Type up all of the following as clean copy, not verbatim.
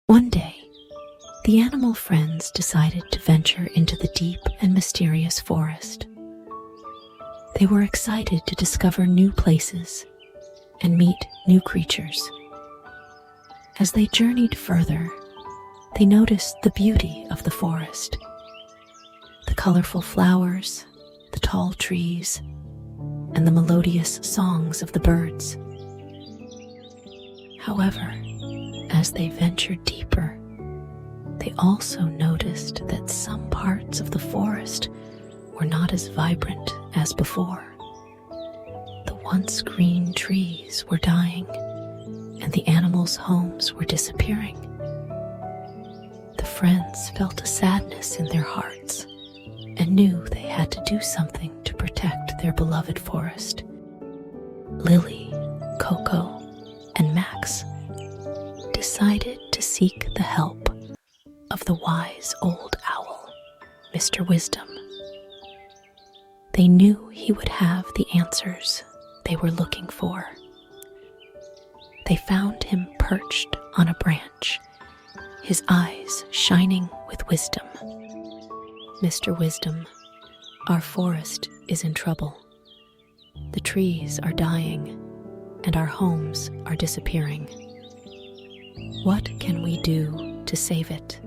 One day, the animal friends decided to venture into the deep and mysterious forest. They were excited to discover new places and meet new creatures. As they journeyed further, they noticed the beauty of the forest, the colorful flowers, the tall trees, and the melodious songs of the birds. However, as they ventured deeper, they also noticed that some parts of the forest were not as vibrant as before. The once green trees were dying, and the animals' homes were disappearing. The friends felt a sadness in their hearts and knew they had to do something to protect their beloved forest. Lily, Coco, and Max decided to seek the help of the wise old owl, Mr. Wisdom. They knew he would have the answers they were looking for. They found him perched on a branch, his eyes shining with wisdom. Mr. Wisdom, our forest is in trouble. The trees are dying, and our homes are disappearing. What can we do to save it?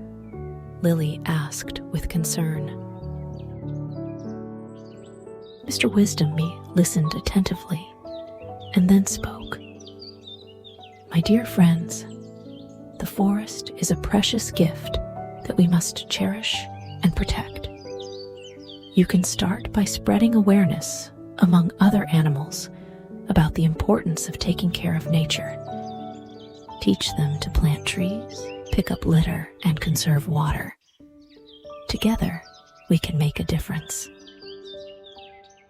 Lily asked with concern. Mr. Wisdom listened attentively and then spoke. My dear friends, the forest is a precious gift that we must cherish and protect. You can start by spreading awareness among other animals about the importance of taking care of nature. Teach them to plant trees, pick up litter, and conserve water. Together, we can make a difference.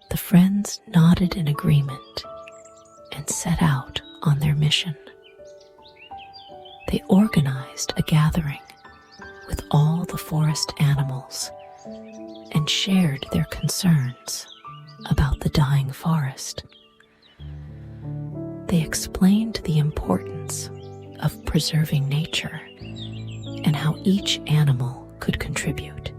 The friends nodded in agreement and set out on their mission. They organized a gathering with all the forest animals and shared their concerns about the dying forest. They explained the importance of preserving nature and how each animal could contribute.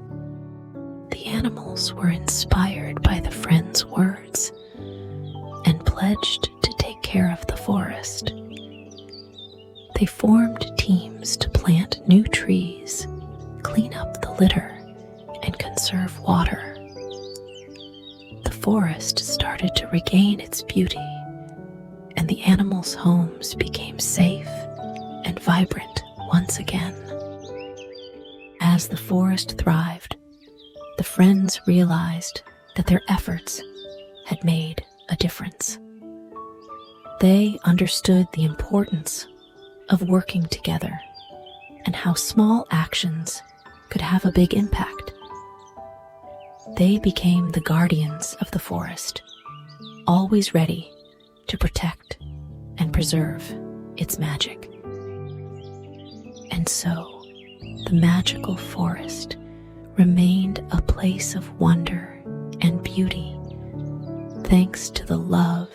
The animals were inspired by the friends' words and pledged to take care of the forest. They formed teams to plant new trees, clean up the litter, and conserve water. The forest started to regain its beauty, and the animals' homes became safe and vibrant once again. As the forest thrived, the friends realized that their efforts had made a difference. They understood the importance of working together and how small actions could have a big impact. They became the guardians of the forest, always ready to protect and preserve its magic. And so, the magical forest remained a place of wonder and beauty, thanks to the love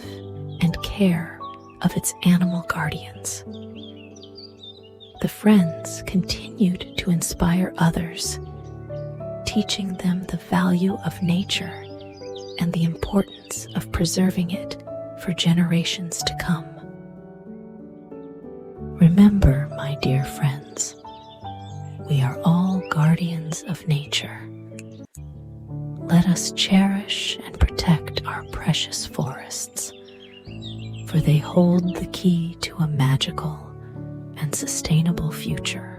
and care of its animal guardians. The friends continued to inspire others, teaching them the value of nature and the importance of preserving it for generations to come. Remember, my dear friends, we are all guardians of nature. Let us cherish and protect our precious forests, for they hold the key to a magical and sustainable future.